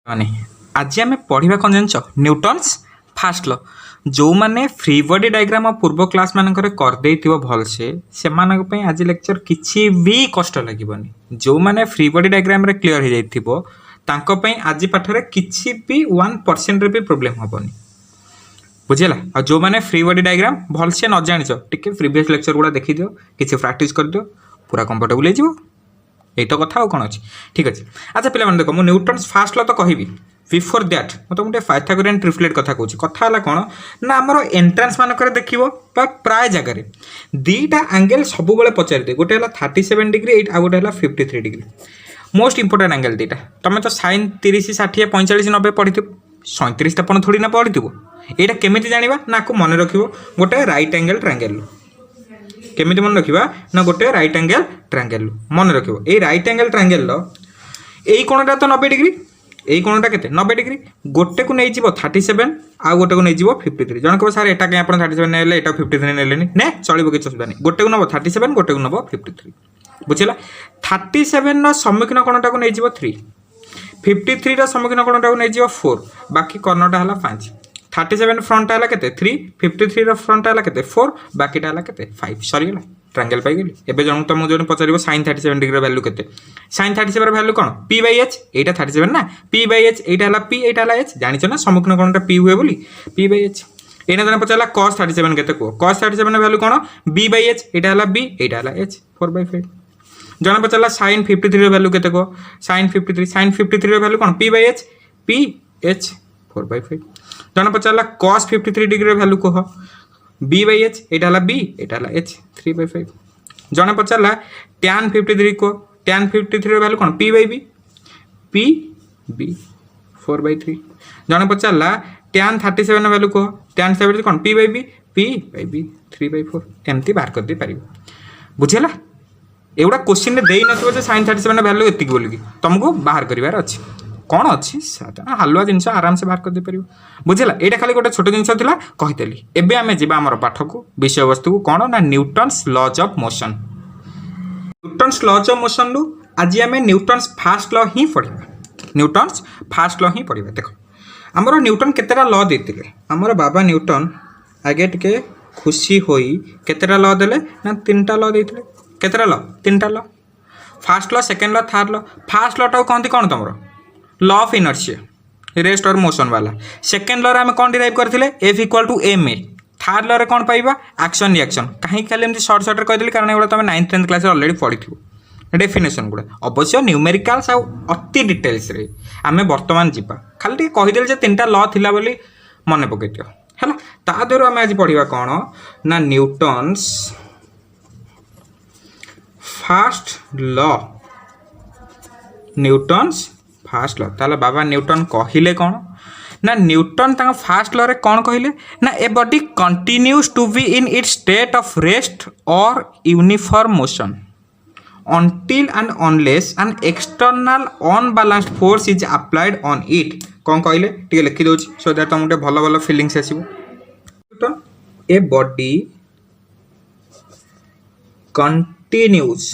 माने आज आम पढ़ा कौन जान न्यूटन्स फास्ट ल जो मैंने फ्री बॉडी डायग्राम पूर्व क्लास मान करदे भलसे से आज लेक्चर किसी भी कष्ट लगे जो मैंने फ्री बॉडी डायग्राम रे क्लीयर हो जाइए आज पाठरे किसी भी 1% भी प्रोब्लेम हेनी बुझेगा। और जो मैंने फ्री बॉडी डायग्राम भलसे न जान टे प्रीवियस लेक्चर गुड़ा देखी दियो किसी प्रैक्टिस कर दियो पूरा कंफर्टेबल हो यही तो कथा कौन अच्छी ठीक अच्छे। अच्छा पे देख मुझे न्यूटन्स फास्ट ल तो कहि बिफोर दैट मैं तुमको पाइथागोरियन ट्रिप्लेट कथा कहूँ कथा है कौन ना आम एंट्रांस मानक देख प्राय जगह दीटा एंगल सब पचार दिए गोटे 37 डिग्री आ गोटे 53 डिग्री मोस्ट इंपोर्टेंट एंगल दीटा तुम तो साइन 30 60 45 90 पढ़ी 37 तो थोड़ी ना पढ़ी यहाँ केमी जाना ना को मन रख गोटे रईट एंगल ट्रायंगल केमी मन रखा ना गोटे रईट एंगल ट्रायंगल मन रख रईट एंगल ट्रायंगल यही कोणटा तो 90 डिग्री यही कोणटा के 90 डिग्री गोटे को नहीं 37 आ गोटे को नहीं 53 जन कह सार एटा कहीं आप 37 ने 53 ने ने चलो किसी असुविधा नहीं गोटे को नब 37 गोटे को नब 53 बुझेगा। 37 सम्मुखीन कोणटा को नहीं 3 53 सम्मुखीन कोणटा को नहीं 4 बाकी कर्णटा है 5 37 फ्रंटा है के 3 53 फ्रंटा है के 4 बाकीटा है के 5 सरीगला ट्रायंगल पाइगली। एवं जन तुम जो पचार साइन 37 डिग्री वैल्यू के साइन 37 वैल्यू कौन पी बाई एच यहाँ 37 ना पी बाई एच यहाँ पी यहाँ एच जाच ना सम्मुखीन कोणटा पी हुए बोली पी बाई एच। एना जन पचारा कस 37 के कस 37 वैल्यू कौन बी बाई एच यहाँ बी यहाँ एच 4/5। जन पचारा साइन 53 वैल्यू के साइन 53 वैल्यू कौन P by H P H 4/5। जन पचारा कस 53 डिग्री वैल्यू कह बी बाई एच यहाँ बी यहाँ एच 3/5। जन पचारा टैन 53 को टैन 53 वैल्यू कौन पी बाई बी 4/3। जन पचारा टैन 37 वैल्यू कह टैन 70 कौन पी बाई बी 3/4 एमती बाहर कर दे पार बुझेगा। एगुड़ा क्वेश्चन दे न साइन 37 वैल्यू एति बोलिकी तुमको बाहर करार अच्छी कौन अच्छी हालुआ जिन आराम से बाहर कर दे पार बुझेगा। यहाँ खाली गोटे छोट जिन कहीदेली एवं आम जाम पाठ को विषय वस्तु को कौन ना Newton's laws of motion. Newton's laws of motion लु आज आम न्यूटन्स फास्ट लॉ ही पढ़ा न्यूटन्स फास्ट लॉ ही पढ़ा। देख आमर न्यूटन केतेटा लॉ देते आमर बाबा न्यूटन आगे टिके खुशी होई केतेटा लॉ देले ना 3टा लॉ देते केतेटा लॉ 3टा law first law second law third law. First law टाक कहते कौन तुम लॉ ऑफ इनर्शिया रेस्ट और मोशन वाला। सेकेंड लॉ रे कौन डिराइव करथिले F equal to M A. Third law रे कौन पाइबा एक्शन रिएक्शन कहीं खाली एमती शॉर्ट शॉर्ट कहीदेली कारण एगुड़ा तुम 9th 10th क्लास ऑलरेडी पढ़ी डेफिनेशन गुड़ा अवश्य न्यूमेरिकाल्स अति डिटेल्स रे आमे वर्तमान जीवा खाली टे कहीदेली जे 3टा लॉ थिला बोली मन पकईदियो है ता देहरु आमे आज पढ़िबा कौन ना Newton's first law Newton's first law. ताला बाबा न्यूटन कहिले कौन ना न्यूटन तंग फास्ट लॉ रे कौन कहिले ना a body continues to be in its state of rest और uniform motion until and unless an external unbalanced force is applied on it कौन कहले टे लिखि दउछि सो दैट तुम भल भल फीलिंग्स आसीबो। Newton a body continues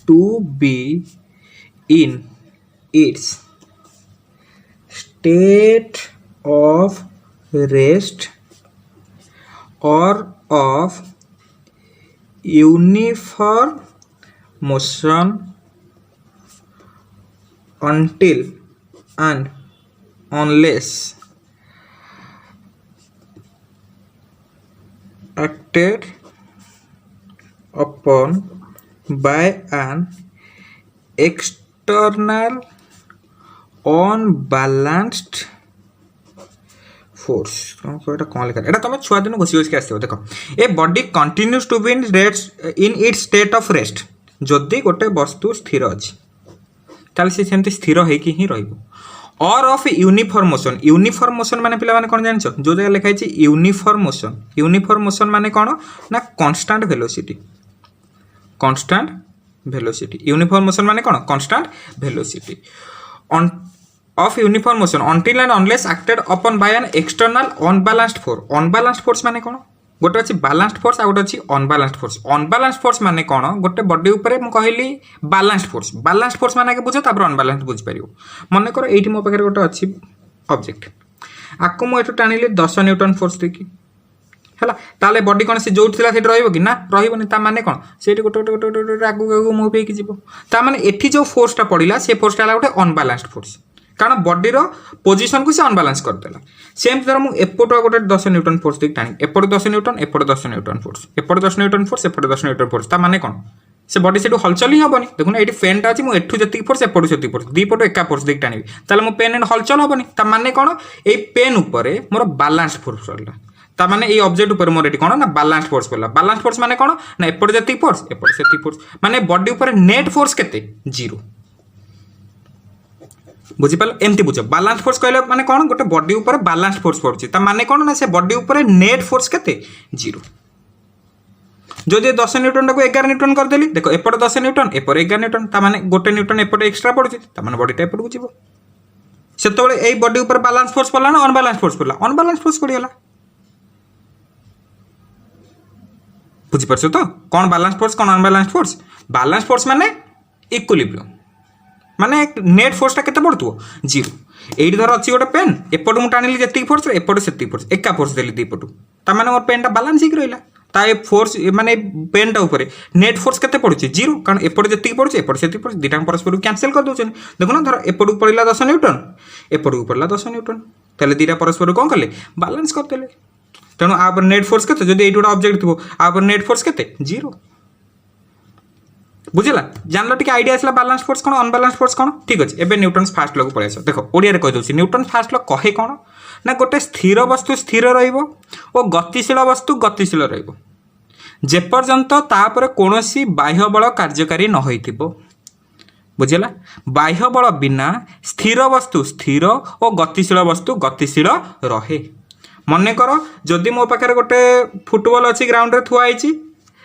to be in its state of rest or of uniform motion until and unless acted upon by an external unbalanced force कौन लिखा एटा तुम छुआ दिन घुसी घुस के आस देख a body continues to be in rest in its state of rest जदि गोटे वस्तु स्थिर अच्छी ताल से सेमती स्थिर होइकी ही रहिबो और ऑफ यूनिफॉर्म मोशन माने पिला माने कौन जानछ जो जगह लिखा है यूनिफॉर्म मोशन माने कौन ना कांस्टेंट वेलोसिटी यूनिफॉर्म मोशन माने कौन constant velocity of uniform motion until and unless acted upon by an external unbalanced force माने कौन गोटे अच्छी बालान्सड फोर्स आ गोटे अच्छी अनबालान्सड फोर्स। अनबालान्सड फोर्स माने कौन गोटे बॉडी उपरे मु कहली बालान्सड फोर्स माने बुझ तापर अनबालान्सड बुझ पारियो। मन कर एठी मो पाखरे गोटे अच्छी ऑब्जेक्ट आकु मु एठु टाणिली 10 न्यूटन फोर्स देखि है ताले बॉडी कौन से जो सेठी रहिबो कि ना रहिबोनी ता माने कौन सेठी गोटे गोटे गोटे गोटे आगु आगु मूव होइकि जिवो ता माने एठी जो फोर्सटा पड़िला से फोर्सटा हला गोटे अनबालान्सड फोर्स कारण बॉडीर पोजिशन को से अनबालान्स करदेला। सेम तरह मुझे एपट गोटे 10 न्यूटन फोर्स देख टाणी एपट 10 न्यूटन एपट 10 न्यूटन फोर्स एपट 10 न्यूटन फोर्स एपट 10 न्यूटन फोर्स ता माने कौन से बॉडी से हलचल ही हेनी देखुना ये पेनटा अच्छी मुझे एठू जी फोर्स एपटू से फोर्स दी पटू एका फोर्स देख टाणी ताले मो पेन हलचल हेनी ता माने कौन ये पेन उपर मोर बालान्स फोर्स पड़ला ता माने ये ऑब्जेक्ट ऊपर मोर एटी कोन ना बैलेंस फोर्स पड़ला। बैलेंस फोर्स माने कोन ना एपट जति फोर्स एपट सेति फोर्स माने बॉडी ऊपर नेट फोर्स केते 0 बुझी पाल एमती बुझ। बैलेंस फोर्स कहले माने कोन गोटे बॉडी ऊपर बैलेंस फोर्स पड़छि ता माने कोन ना से बॉडी ऊपर नेट फोर्स केते 0 जदि 10 न्यूटन को 11 न्यूटन कर देली देखो एपट 10 न्यूटन एपट 11 न्यूटन ता माने गोटे न्यूटन एपट एक्स्ट्रा पड़छि ता माने बॉडी टाइप को जीवो सेतबेले एई बॉडी ऊपर बैलेंस फोर्स पड़ला ना अनबैलेंस फोर्स पड़ला अनबैलेंस फोर्स पड़ियाला बुझी परछो तो कौन बैलेंस फोर्स कौन अनबैलेंस फोर्स। बैलेंस फोर्स माने इक्विलिब्रियम माने नेट फोर्सटा केते पड़तुओ 0 एठी धर अछि गोटे पेन एपट मु टाणिली जति फोर्स एपट सेति फोर्स एका फोर्स देली दी पटू ता माने मोर पेनटा बैलेंस ही रहिला ता ए फोर्स माने पेनटा ऊपर नेट फोर्स केते पड़ुछि 0 कारण एपट जति पड़ुछि एपट सेति फोर्स दिटा परस्पर कैंसिल कर दोछन देखो ना धर एपट पड़िला 10 न्यूटन एपट पड़ला 10 न्यूटन ताले दिटा परस्पर कोन करले बैलेंस करदेले तेणु आप नेट फोर्स केते जदि एठी गोटे ऑब्जेक्ट थिबो आप नेट फोर्स केते 0 बुझिला जानलो टिके आईडिया आसला बैलेंस फोर्स कोन अनबैलेंस फोर्स कोन ठीक अछि। एबे न्यूटन्स फर्स्ट लॉ को पळे आसो देखो ओडिया रे कहि दोछि न्यूटन फर्स्ट लॉ कहे कोन ना गोटे स्थिर वस्तु स्थिर रहिबो ओ गतिशील वस्तु गतिशील रहिबो जे पर्यंत तापर कोनोसी बाह्य बल कार्यकारी न होइथिबो बुझिला बाह्य बल बिना स्थिर वस्तु स्थिर ओ गतिशील वस्तु गतिशील रहे। मन कर जदि मो पाखे गोटे फुटबॉल अच्छी ग्राउंड रे थुआ होइछि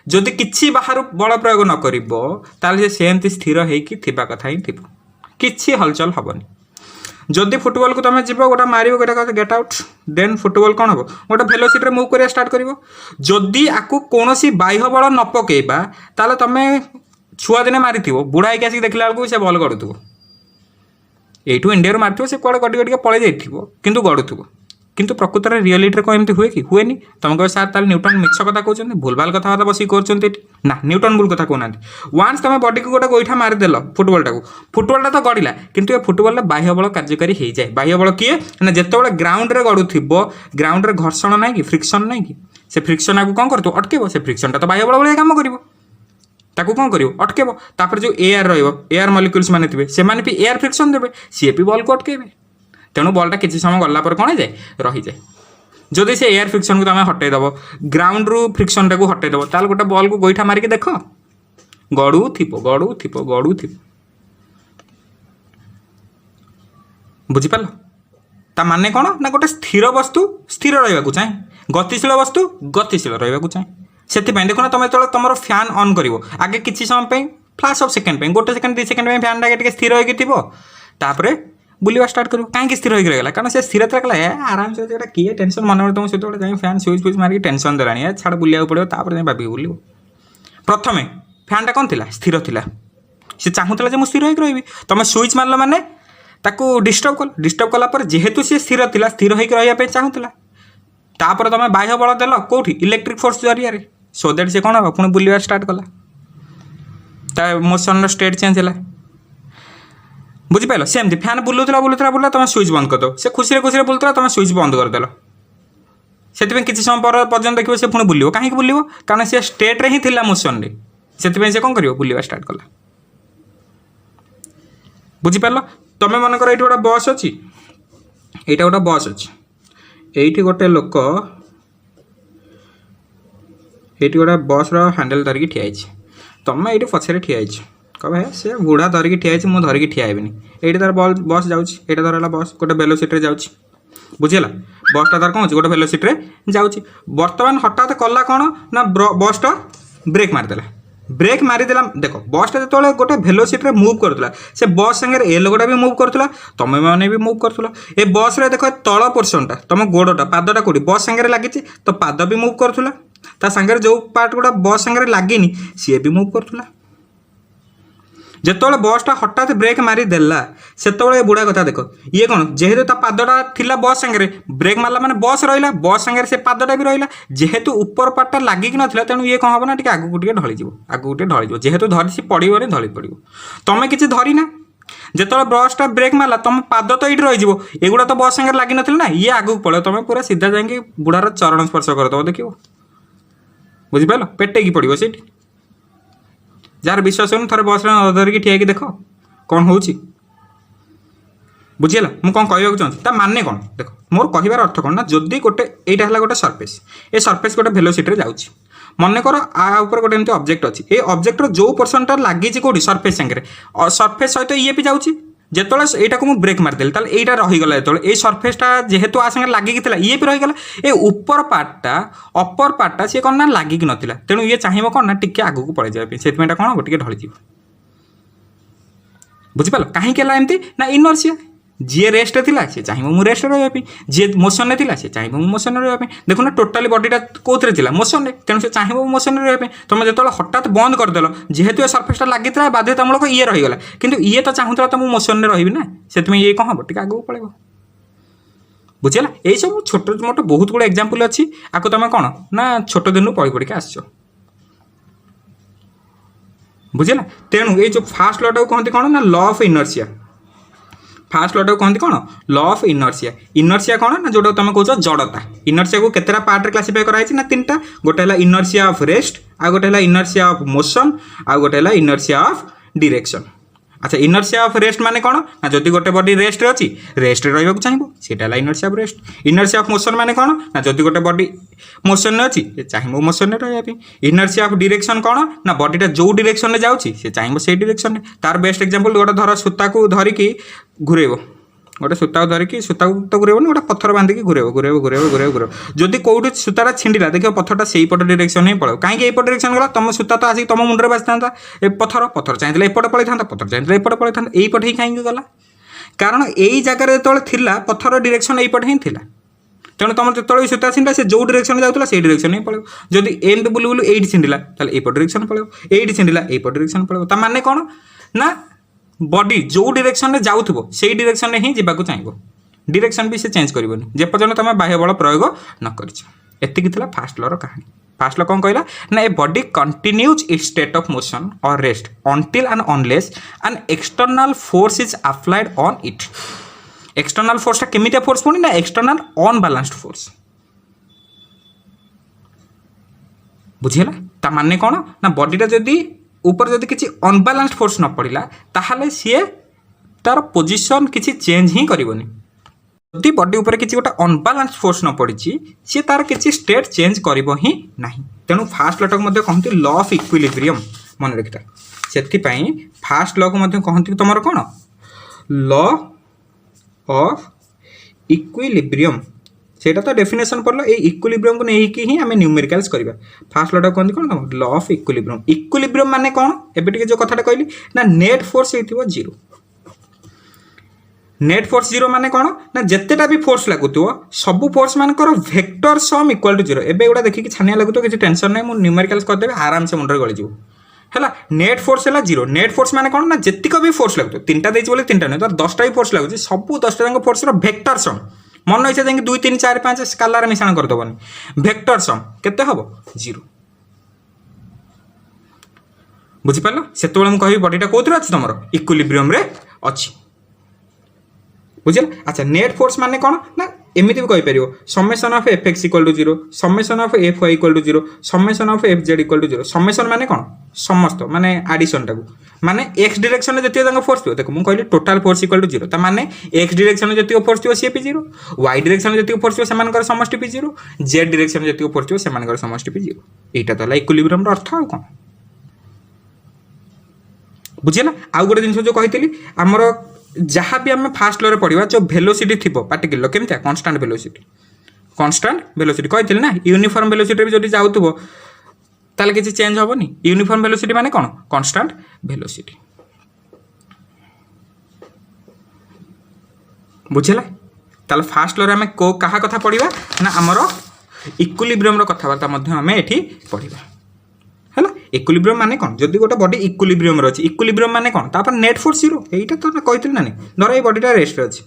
जदि किछि बाहर बल प्रयोग न करिवो ताले सेमती स्थिर हेकि थिबा कथा ही थिबो किछि हलचल हबनी। जदि फुटबॉल को तमे जिवो गोटा मारिवो गोटा गेट आउट देन फुटबॉल कोन हबो गोटा वेलोसिटी रे मूव करिया स्टार्ट करिवो जदि आकु कोनोसी बाह्य बल न पकेइबा ताले तमे छुआ दिने मारिथिवो बुढ़ा हेकि आसी देखला बेलकु से बॉल गडुथुवो एठू इंडिया रो मारथिवो से कोड गडी गडी पळे जाइथिवो किंतु गडुथुवो किंतु प्रकृत में रियलिटी को एमती हुए कि हुए नहीं तुम कह सार ताल न्यूटन मिछ कथा कहते भूलभाल कथा बस कर ना न्यूटन भूल कथा कहना वान्स तुम बॉडी को गोटे गोईठा मारिदेल फुटबॉलटा को फुटबॉलटा तो गड़िला किंतु ये फुटबॉल बाह्य बल कार्यकारी हो जाए बाह्य बल किए ना जिते ग्राउंड रे गड़ुथो ग्राउंड रे घर्षण ना कि फ्रिक्शन ना कि से फ्रिक्शन आपको कौन कर अटकेब से फ्रिक्शनटा तो बाह्य बल भाई कम कर ताकू कौन कर अटकेब तापर जो एयर रयर मलिक्यूल्स मैंने थे से भी एयर फ्रिक्शन देवे सी भी बॉल को अटकेबे तेणु बॉलटा किसी समय गला पर कौन जाए रही जाए जदि से एयर फ्रिक्शन को तुम हटईदेव ग्राउंड रु फ्रिक्शन टाक हटईदेव ताल गोटे बॉल को गोईठा मारिक देख गड़ू थी बुझिपाल ता माने कौन ना गोटे स्थिर वस्तु स्थिर रहा चाहे गतिशील वस्तु गतिशील रहा चाहे से देखो ना तुम जो तुम फैन ऑन कर आगे किसी समय फ्लाश ऑफ सेकेंड गोटे सेकेंड 2 सेकेंड फैन टाके स्थिर होकर बुलवा स्टार्ट कर कहीं स्थिर होकर रहा कारण से स्थिरता कला आराम से किए टेंशन मन तुम सहित फैन स्विच फ्विच मारिक टेंशन देलानी छाड़ बुलिया पड़ो तापर भाभी बुल प्रथम फैनटा कौन थी स्थिर थी सी चाहूला मुझे स्थिर होकर रही तुम स्विच मारल मैंने ताकू डिस्टर्ब कलापर जेहेतु सी स्थिर थी स्थिर होकर रही चाहूला तापर तुम बाह्य बल देल कौटी इलेक्ट्रिक फोर्स जरिया सो दैट सी कौन हम पुणी बुलवा स्टार्ट कला मोशन स्टेट चेंज है बुझिपाल सेमती फैन बुलूला तुम स्विच बंद करदो से खुशी खुशी बुलूला तुम स्विच बंद करदेल से किसी समय पर पर्यटन देखिए से पुणी बुल कहीं बुल कारण सी स्टेट रे ही थिला मोशन से कौन कर बुलवा स्टार्ट कला बुझिपाल तुम मन कर ये गोटे बस अच्छी यहाँ गोटे बस अच्छी ये गोटे लोक ये गोटे बस हैंडल धरिकी ठिया तुम ये पछे ठिया कह से बुढ़ा धरिकी ठिया मुझे धरिकी ठियाबी ये तार बस जाऊँगी यहाँ धर बस गोटे वेलोसिटी रे जाऊँगी बुझीला बसटा तार कौन गोटे वेलोसिटी रे जाऊँगी बर्तमान हठात कला कौन ना बसटा ब्रेक मारिदेला ब्रेक मारिदेला देख बसटा जो गोटे भेलोसिटी मुव करूला से बस सागर ए लोगटा भी मुव करूला तुम मैंने भी मुव करूला ए बस रे देख तल पोर्सनटा तुम गोड़टा पादटा कौटी बस सागर लगी तो पाद भी मुव करूला ता सागर जो पार्ट गुड़ा बस सागर लगिनी सी भी मुव करूला जिते बसटा हठात ब्रेक मारिदेला से बुढ़ा कथा देख ये कौन जेहेतु ता पादटा थिला बस सागर ब्रेक मारला माने बस रहा बस सागर से पादटा भी रहा जेहेतु ऊपर पार्टा लगिक ना तेणु ये कौन हम ना आगू ढलीज जेहेतु धरी पड़ोनी धली पड़ो तुम किसी धरीना जिते बसटा ब्रेक मारला तुम पाद तो ये रही एगुड़ा तो बस सागर लगी ना ये आगू पड़ो तुम पूरा सीधा जाकि बुढ़ार चरण स्पर्श करदेव देख बुझिपाल पेटेकी पड़ो से जार विश्वास हो थे बस धरिकी ठिया देख कौन हो बुझीगला मुझे कौन कहवाक चाहूँगी माने कौन देख मोर कहबार अर्थ कौन ना जदि गोटे यहाँ है गोटे सरफेस ए सरफेस गोटे भेलोसिटी जाऊँगी मन कर आपर गोटे एमती ऑब्जेक्ट अच्छी ये ऑब्जेक्टर जो पोर्सनटा लगी कौटी सरफेस सागर सरफेस सहित ये भी जाऊँगी जिते यहाँ को ब्रेक मारिदेली ताल यहाँ रहीगला जो ये सरफेसटा जेहेतु आ सागर लगिक ये भी रहीगला ये ऊपर पार्टा अपर पार्टा सी कौन ना लगिक नाला तेणु ये चाहिए कौन ना टी आगू को पड़े जाए से कौन हम टे ढलीज बुझिपाल कहीं एमती ना इनर्सिया जी रेस्ट थी सी चाहिए मुझे रेस्ट रही जी मोशन थी सी चाहिए मुझे मोशन रही देखो ना टोटाली बडीटा कौन थी मोशन में तेणु से चाहिए मोशन रही तुम जो हठात बंद करदेल जेहेतु सरफेसटा लगी बाध्यतामूलक ये रहीगला कि ये तो चाहूला तो मुझे मोशन में रही ना से ये कौन हम टे आगे पड़े बुझेगा यही सब छोट मोट बहुत गुड़ा एग्जाम्पल अच्छी आपको तुम कौन ना छोट दिन पढ़ी पढ़ी आस बुझेगा तेणु ये जो फास्ट लॉ टाक कहते कौन ना law of inertia first law टाक कहते कौन लॉ ऑफ इनर्शिया इनर्शिया कौन ना जोटा तुम कौच जड़ता इनर्शिया को केतटा पार्ट रे क्लासिफाई कराई ना तीन टा गोटे है इनर्शिया ऑफ रेस्ट आ गोटे है इनर्शिया ऑफ मोशन आ गोटे है इनर्शिया ऑफ डायरेक्शन अच्छा इनर्शिया ऑफ रेस्ट माने कौन ना जदि गोटे बॉडी रेस्ट अच्छी रेस्ट रहा चाहिए सीटा है inertia of rest inertia of motion माने कौन ना जदि गोटे बॉडी मोशन में अच्छी चाहिए मोशन में रहा इनर्शिया ऑफ डायरेक्शन कौन ना बॉडीटा जो डायरेक्शन में जाऊँगी से चाहिए से डायरेक्शन में तार बेस्ट एग्जांपल गोटे धर सूता को धरिकी घुरेब गोटे सूता धरिकी सूता तो घुरेबनी गोटे पत्थर बांधिकी घुरेब जदि कौटी सूताटा छिंडा देखिए पत्थरटा से पट डायरेक्शन ही पड़ो कहीं एपट डायरेक्शन गला तुम सूता तो आसिक तुम मुंडे बाजि था पत्थर चाहिए एपटे पड़े था पत्थर चाहिए एपटे पड़े था यहीपटे ही कहीं गला कारण यही जगार जो पत्थर डायरेक्शन यहीपटे ही था तेणु तुम जो सूता छिंडा से जो डायरेक्शन जाऊला से डायरेक्शन ही पड़ो जदि एमती बुलू बुलू ये छिंडा ताल एपट डायरेक्शन पड़ो ये छिंडा एपट डायरेक्शन पड़ो ता माने कौन ना बॉडी जो डायरेक्शन में जाऊथबो से डायरेक्शन में ही जावाक चाहिए डायरेक्शन भी से चेंज करबोनी जेपर्यंत तुम बाह्य बल प्रयोग न करिछ एतिकी थिला फास्ट लॉ कहानी फास्ट लॉ कौन कहला ना a body continues its state of motion और rest until and unless an external force is applied on it external फोर्सटा केमितिया फोर्स पुणी ना एक्सटर्नल अनबालांस्ड फोर्स बुझीगला ता माने कौन ना बॉडीटा जदि ऊपर जदि किसी अनबालांस्ड फोर्स न पड़ा ताहले सी तार पोजिशन किसी चेंज ही करनी जदि बॉडी ऊपर किसी गोटे अनबालांस्ड फोर्स न पड़ी सी तार किसी स्टेट चेंज कर ही ना तेणु फास्ट लॉ टाक कहते लॉ ऑफ इक्विलिब्रियम मन रखिता से फास्ट लॉ को कहते तुम कौन लॉ ऑफ इक्विलिब्रियम सेटा तो डेफिनेशन पढ़ल ये इक्विलिब्रियम को लेकिन ही आम न्यूमेरिकल्स करवा फास्ट लॉ कहते कौन लॉ ऑफ इक्विलिब्रियम इक्विलिब्रियम माने कौन एबे जो कथाटा कहली ना नेट फोर्स होइथिबो जीरो नेट फोर्स जीरो माने कौन ना जितेटा भी फोर्स लगुव सब फोर्स मानकर vector sum equal to zero एबे एगुड़ा देखिए छानिया लगुव किसी टेंशन नहीं मुझे न्यूमेरिकल्स करदेवी आराम से मुंडे गलीज है नेट फोर्स है जीरो नेट फोर्स माने कौन ना जितक भी फोर्स लगुव तीनटा बोले तीनटा नहीं तो 10टा भी फोर्स लगुच सब 10टा फोर्स वेक्टर सम मन इच्छा जाए 2 3 4 5 स्केलार मिश्रण करदेवनी वेक्टर सम केते हम जीरो बुझिपार से मुझे कह बडीटा कौन अच्छी तुम इक्विलिब्रियम रे अच्छी बुझे अच्छा नेट फोर्स माने कौन ना एमती भी कहीपर summation of F X equal to zero summation of F Y equal to zero summation of F Z equal to zero summation माने कौन समस्त माने एडिशन टाक माने एक्स डायरेक्शन में जितने फोर्स थी देखो मुझे total force equal to zero तो माने एक्स डायरेक्शन में जितने फोर्स थी सी भी जीरो वाई डायरेक्शन में जितने फोर्स थी से समष्टि भी जीरो जेड डायरेक्शन में जितने फोर्स थी से समष्टि भी जीरो यहाँ तो है इक्विलिब्रियम अर्थ आ कौन बुझे ना आउ गोटे जिन जो कही आमर जहाँ भी आम फास्ट लॉ पढ़ा जो वेलोसिटी थी पार्टिकल केमती कन्स्टांट वेलोसिटी कही ना यूनिफॉर्म वेलोसिटी भी जो जाऊथबो ताले किसी चेंज हेनी यूनिफॉर्म वेलोसिटी माने कौन कांस्टेंट वेलोसिटी बुझेला ताले फास्ट लॉ रे हमें को कहा कथा पढ़िबा ना हमरो इक्विलिब्रियम रो कथाबार्ता मध्य हमें एठी पढ़िबा हैला इक्विलिब्रियम माने कौन जदि गोटे बॉडी इक्विलिब्रियम रो अछि इक्विलिब्रियम माने कौन तापर नेट फोर्स 0 एटा तो कहितल ना धर ए बॉडीटा रेस्ट रे अछि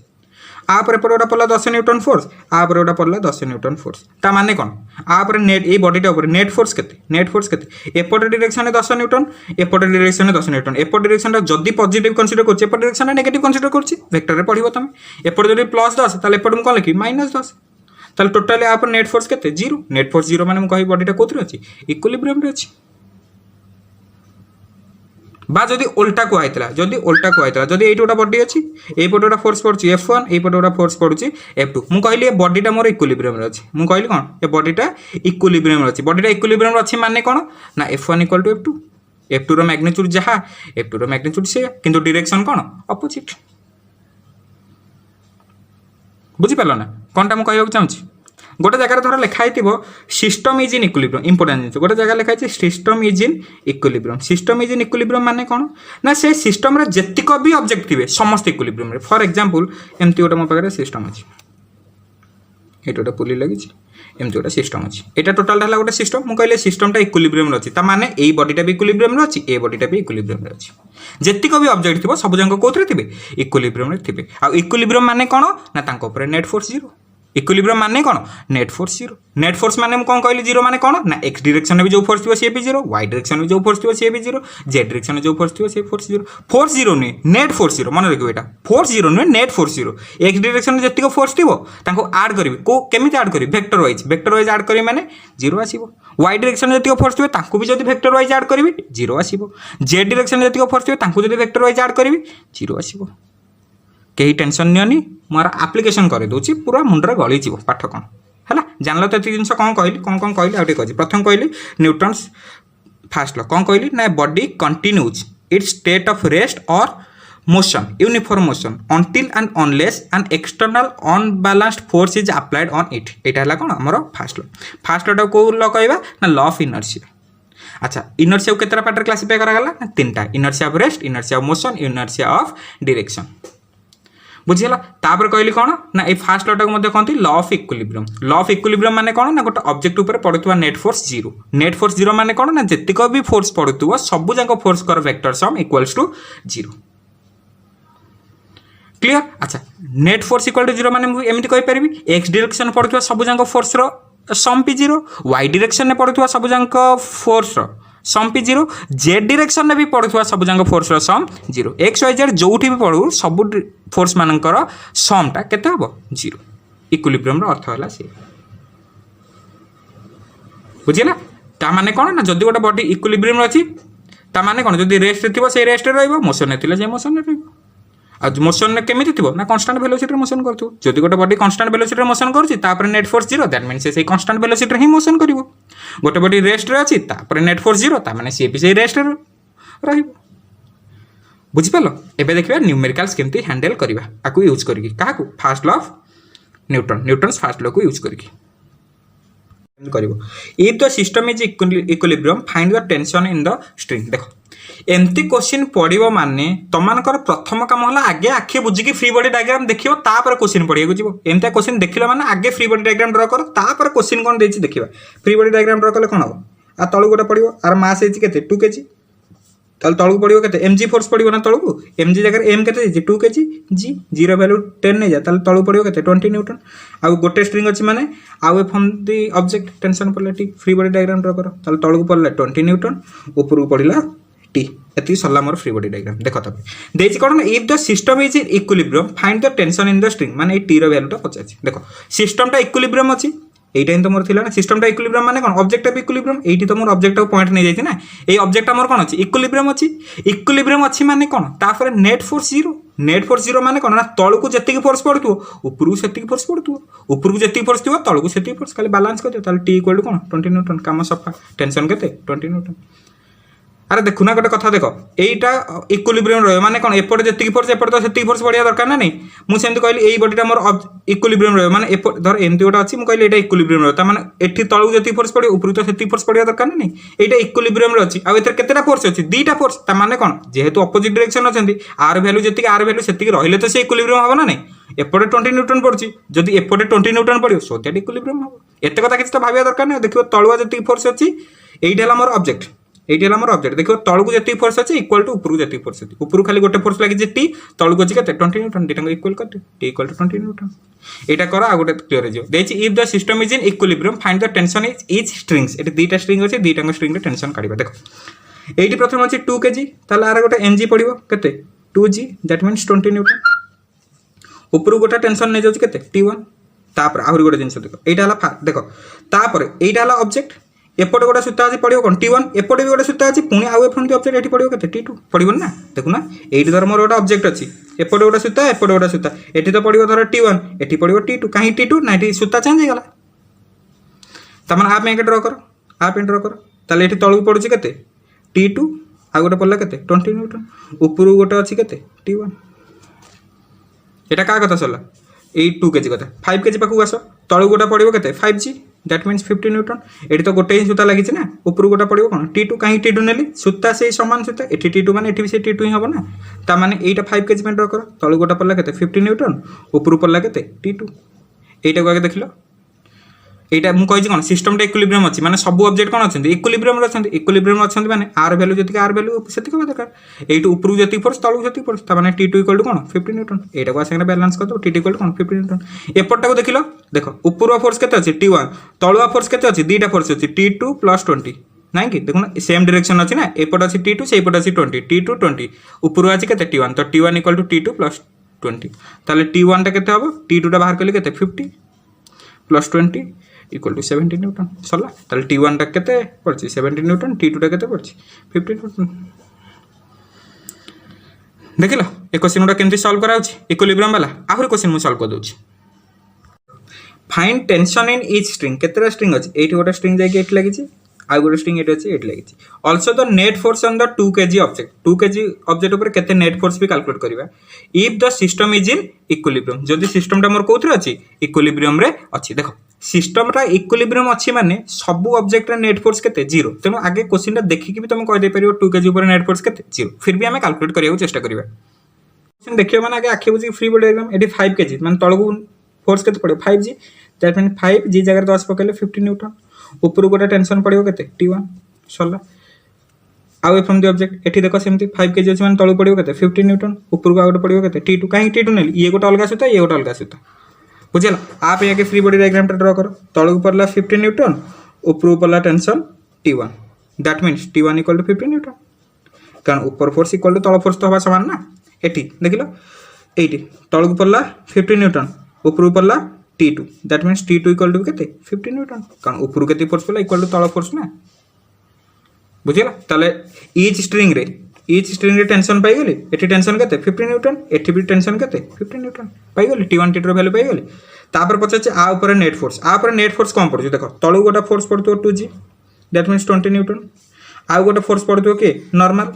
आपर एपटे पड़ला 10 न्यूटन फोर्स आपर गोटा पड़ला 10 न्यूटन फोर्स ता माने कौन आपर नेट ए बॉडीटा ऊपर नेट फोर्स केते एपटे डायरेक्शन 10 न्यूटन एपटे डायरेक्शन 10 न्यूटन एपटे डायरेक्शन जदी पॉजिटिव कंसीडर करछि एपटे डायरेक्शन नेगेटिव कंसीडर करछि वेक्टर रे पढिबो तमे एपटे जदी +10 ताले एपटे हम कोन लिखि -10 ताले टोटली आपर नेट फोर्स केते 0 नेट फोर्स 0 माने हम कहि बॉडीटा कोथरे अछि इक्विलिब्रियम रे अछि बा जदि उल्टा को आइतला जदि एइट गोटा बॉडी अछि एइ पटे गोटा फोर्स पड़छि F1 एइ पटे गोटा फोर्स पड़छि F2 मु कहली ए बॉडीटा मोर इक्विलिब्रियम रे अछि मु कहली कोन ए बॉडीटा इक्विलिब्रियम रे अछि बॉडीटा इक्विलिब्रियम रे अछि माने कोन ना F1 = F2 F2 रो मैग्नीट्यूड जहा F2 रो मैग्नीट्यूड से किंतु डायरेक्शन कोन अपोजिट बुझि पालो ना कोनटा मु कहबो चाहूछि गोटे जगह धर लिखाई system is in equilibrium important गोटे जगह लिखाई सिस्टम इज इन इक्विलिब्रियम माने कौन ना से सिस्टम रे जेतिक भी ऑब्जेक्ट थिबे समस्त इक्विलिब्रियम रे फॉर एग्जांपल एमती गोटे मो पाखरे सिस्टम अछि एटा गोटे पुली लागि छि एमती गोटे सिस्टम अछि एटा टोटल हला गोटे सिस्टम मु कहले सिस्टमटा इक्विलिब्रियम रे अछि ता माने एई बॉडीटा भी इक्विलिब्रियम रे अछि ए बॉडीटा भी इक्विलिब्रियम रे अछि जेतिक भी ऑब्जेक्ट थिबो सब जंक कोथरे थिबे इक्विलिब्रियम रे थिबे आ इक्विलिब्रियम माने कोन ना तांको ऊपर नेट फोर्स 0 इक्विलिब्रियम माने कौन नेट फोर्स माने हम कौन कहली 0 माने कौन ना एक्स डायरेक्शन में जो फोर्स थिबो से भी 0 वाई डायरेक्शन में जो फोर्स थिबो से भी 0 जेड डायरेक्शन में जो फोर्स थिबो से फोर्स 0 नहीं नेट फोर्स 0 मन रखिबो एटा फोर्स 0 नहीं नेट फोर्स 0 एक्स डायरेक्शन में जतिको फोर्स थिबो ताको ऐड करबी को केमिति ऐड करबी वेक्टर वाइज ऐड करबी माने 0 आसीबो वाई डायरेक्शन में जतिको फोर्स थिबो ताको भी जदी वेक्टर वाइज ऐड करबी 0 आसीबो जेड डायरेक्शन में जतिको फोर्स थिबो ताको जदी वेक्टर वाइज ऐड करबी 0 आसीबो कहीं टेंशन नियनी मोर एप्लिकेशन कर दूची पूरा मुंडरे गली जीव पाठ कौन है जानल तो ये जिन कौन कहली आउटे कही प्रथम कहली न्यूटन्स फास्ट लॉ कौन कहली ना body continues its state of rest और motion uniform motion until and unless an external unbalanced force is applied on it एटा है कौन आमर फास्ट लॉ को लॉ कहवा ना लॉ ऑफ इनर्शिया अच्छा इनर्शिया को केतरा पार्ट रे क्लासिफाई करागला ना तीनटा inertia of rest inertia of motion inertia of direction बुझीला तापर कहली कौन ना ए फास्ट लॉ टाको कहते लॉ ऑफ इक्विलिब्रियम माने कौन ना गोटे ऑब्जेक्ट ऊपर पड़ुवा नेट फोर्स 0 माने कौन ना जेतिक भी फोर्स पड़ुवा सब जाक फोर्स कर vector sum equals to 0 clear अच्छा नेट फोर्स इक्वल टू 0 माने एमती कहि परिबी एक्स डायरेक्शन पड़ुवा सब जाक फोर्स रो सम पी 0 वाई डायरेक्शन ने पड़ुवा सब जाक फोर्स रो सम पी 0 जेड डायरेक्शन में भी पड़ुवा सब जाक फोर्स रो सम 0 एक्स वाई जेड जोठी भी पड़ू सब फोर्स मानकर समटा केते हबो 0 इक्विलिब्रियम रो अर्थ होला से बुझिला ता माने कोन ना जदी गोटा बॉडी इक्विलिब्रियम रो अछि ता माने कोन जदी रेस्ट थिबो से रेस्ट रे रहइबो मोशन ने थिले जे मोशन रे रहइबो आ मोशन ने केमिति थिबो ना कांस्टेंट वेलोसिटी रे मोशन करथु जदी गोटा बॉडी कांस्टेंट वेलोसिटी रे मोशन करछि तापर नेट फोर्स 0 दैट मींस से कांस्टेंट वेलोसिटी रे ही मोशन करिवो गोटे बॉडी रेस्ट रे अछि तापर नेट फोर्स 0 ता माने से भी से रेस्ट रे रहइबो बुझि पालो एबे देखिबा न्यूमेरिकल्स केमति हैंडल करिबा आकु यूज करिकि काहाकु first law of Newton's first law को यूज करिकि करिवो if the system is equilibrium find the tension in the string देखो एमती क्वेश्चन पढ़िबो माने तमानकर प्रथम काम होला आगे आखि बुझी फ्री बॉडी डायग्राम देखियो तापर क्वेश्चन पढ़िएको जीवो एमता क्वेश्चन देखिलो माने आगे फ्री बॉडी डायग्राम ड्रा करो तापर क्वेश्चन कोन देछि देखिबा फ्री बॉडी डायग्राम ड्रा करले कोन हो आ तळु गोटा पड़िबो आर मास हेछि केते 2 केजी ताल तळु पड़िबो केते mg फोर्स पड़िबो ना तळु mg जगह m केते देछि 2 केजी g 0 वैल्यू 10 नै जा ताल तळु पड़िबो केते 20 न्यूटन आ गोटे स्ट्रिंग अछि माने away from the object tension पड़ला ठीक फ्री बॉडी डायग्राम ड्रा करो ताल तळु पड़ला 20 न्यूटन ऊपर को पड़िला t एति सल्ला मोर फ्री बॉडी डायग्राम देखो तबे देछि कोन if the system is in equilibrium find the tension in the string माने t रो वैल्यूटा पचाछि देखो सिस्टमटा इक्विलिब्रियम अछि एटा तो मोर थिला ना सिस्टमटा इक्विलिब्रियम माने कोन ऑब्जेक्ट ऑफ इक्विलिब्रियम एटी तो मोर ऑब्जेक्ट ऑफ पॉइंट नै जाइछि ना ए ऑब्जेक्ट मोर कोन अछि इक्विलिब्रियम अछि माने कोन तापर नेट फोर्स 0 माने कोन ना तळु को जति फोर्स पड़तु ऊपर को सेति फोर्स पड़तु ऊपर को जति फोर्स दियो तळु को सेति फोर्स खाली बैलेंस कर दियो ताले t इक्वल टू कोन 20 न्यूटन काम सफा टेंशन केते 20 न्यूटन अरे देखुना गोटे कथा देख यहीटा इक्विलिब्रियम रही माने कौन एपटे जी फोर्स एपटे तो से फोर्स बढ़िया दरकार ना नहीं मुझे कहली यही बडीटा मोर इक्विलिब्रियम रही माने धर एमती गोटे अच्छी मुझे कहली इक्विलिब्रियम रही मैंने एटी तलू जी फोर्स पड़े ऊपर तो से फोर्स पड़ा दरकार ना नहीं यहाँ इक्विलिब्रियम अच्छी आउ केतेटा फोर्स अच्छी दुईटा फोर्स माने कौन जेहेतु अपोजिट डायरेक्शन अच्छी आर भैल्यू जी आर भैल्यू से रही तो से इक्विलिब्रियम हम ना नहीं एपटे 20 न्यूटन पड़ी जदि एपटे 20 न्यूटन पड़ो सो दैट इक्विलिब्रियम हम एत कथा किसी तो भाविया दरकार नहीं देखो तलुआ जी फोर्स अच्छी यही मोर ऑब्जेक्ट ये मोर ऑब्जेक्ट देखो तलू जी फोर्स अच्छी इक्वल टू ऊपर जी फोर्स अच्छी ऊपर खाली गोटे फोर्स लगी टी तलू अच्छी के 20 न्यूटन दुटा इक्वल कर टी इक्वल टू 20 न्यूटन यहाँ कर आ गए क्लियर हो if the system is in equilibrium find the tension is etch strings ये दुईटा स्ट्रिंग अच्छे दुईटा स्ट्रिंग टेंशन काढ़ा देखो ये प्रथम अच्छे 2 kg ताल आर गोटे एनजी पड़ो के 2g दैट मीन्स 20 न्यूटन ऊपर गोटे टेंशन नहीं जाऊँ के T1 तापर आहरी गोटे जिन देख यहाँ देख तापर यहाँ ऑब्जेक्ट एपटे गोटे सूता अच्छी पड़ो कौन T1 एपटे भी गोटे सूता अच्छी पुणी आउ फ्रम दि ऑब्जेक्ट ये पड़ो के T2 पड़ो ना देखुना ये धर मोर गोटे ऑब्जेक्ट अच्छी एपटे गोटे सूता एपटे गोटे सूता ये तो पड़ो धर T1 ये पड़ो T2 कहीं T2 ना ये सूता चेंज हो गला तमें आप ड्र कर आप ड्र कर ताले ये तलू पड़ुची के T2 आ गोटे पड़ा के 20 न्यूटन ऊपर गोटे अच्छी के T1 यहाँ क्या कथा सरला यही 2 kg कथा 5 kg पाखक आस तलू गोटा पड़ो के 5g दैट मीन्स 50 न्यूटन ये तो गोटे ही सूता लगी ना ऊपर गोटा पड़ो कौन T2 कहीं T2 नेली सूता से सामान सूता ये T2 मैंने भी से T2 ही हम ना ताने यहाँ 5 kg में ड्र कर तलू गोटा पड़ा के 50 न्यूटन ऊपर पड़ा के T2 यहीटा आगे देख लो यहाँ मुझे कौन सिस्टम इक्विलिब्रियम अच्छी माने सब ऑब्जेक्ट कौन अच्छे इक्विलिब्रियम अच्छा इक्विलिब्रियम अच्छा माने आर भैल्यू जी आर भैल्यू से दरकार ये ऊपर जी फोर्स तलू जी फोर्स ताने T2 इक्वल टू कौन 50 न्यूटन यहाँ को सारे बैलेंस कर दो T2 इक्वल टू कौन 50 न्यूटन एपटा को देख लो देख ऊपर फोर्स के अच्छी T1 तलुआ फोर्स के अच्छी दुईटा फोर्स अच्छी T2 + 20 ना कि देखो सेम डायरेक्शन अच्छी ना एपट अच्छी T2 से एपट अच्छी 20 T2 20 ऊपर अच्छी के T1 तो T1 इक्वल टू T2 + 20 ताले T1 टा के T2 टा बाहर कले के 50 + 20 इक्वल टू 70 न्यूटन सरला ताले T1 टा केते पड़छि 70 न्यूटन T2 टा केते पड़छि 50 न्यूटन देखिलो ए क्वेश्चन गुडा केमती सॉल्व कराउछि इक्विलिब्रियम वाला आहुरी क्वेश्चन मु सॉल्व कर दोछि find tension in each string केतेरा स्ट्रिंग अछि एठी गोटे स्ट्रिंग जाय के एठी लागि छि आ गोटे स्ट्रिंग एठी अछि एठी लागि छि also the net force on the 2 kg object 2 kg object ऊपर केते नेट फोर्स भी कैलकुलेट करबा if the system is in equilibrium जदि सिस्टम टा मोर कोथरे अछि इक्विलिब्रियम रे अछि देखो सिस्टम टा इक्विलिब्रियम अच्छी माने सब ऑब्जेक्ट रे नेट फोर्स केते 0 तेनो आगे क्वेश्चन टा देखि कि भी तुम कह दे परियो 2 kg ऊपर नेट फोर्स केते 0 फिर भी हमें कैलकुलेट करियो चेष्टा करिवा क्वेश्चन देखियो माने आगे आखि बुझी free body diagram eighty 5 kg माने तळगु फोर्स केते पड़ो 5g दैट मीन 5g जगह 10 पकेले 50 न्यूटन ऊपर गोटे टेंशन पड़ो केते T1 सरला आउ फ्रॉम द ऑब्जेक्ट एठी देखो सेमती 5 kg अछि माने तळु पड़ो केते 50 न्यूटन ऊपर को गोटे पड़ो केते T2 कहीं T2 नेली ये गोटे अलगा सूता ये गोटे अलगा सूता बुझल आप यहाँ फ्री बॉडी डायग्राम ड्र करो तलू पड़ला 50 न्यूटन ऊपर पड़ला tension T1 that means T1 equal to 50 newton कारण ऊपर फोर्स इक्वल टू तल फोर्स तो हवा समान ना एटी देख लो एटी तलू पड़ला 50 न्यूटन ऊपर पड़ला T2 that means T2 equal to केते 50 न्यूटन कारण ऊपर केते फोर्स पड़ला इक्वल टू तल फोर्स ना बुझिला ताले ईच स्ट्रिंग रे टेंशन पाई गली एठी टेंशन केते 50 न्यूटन एठी भी टेंशन केते 50 न्यूटन पाई गली T1 T2 रो वैल्यू पाई गली तापर पछे आ ऊपर नेट फोर्स कम पड़छ देखो तळु गोटा फोर्स पड़तो 2g दैट मीन्स 20 न्यूटन आ गोटा फोर्स पड़तो के नॉर्मल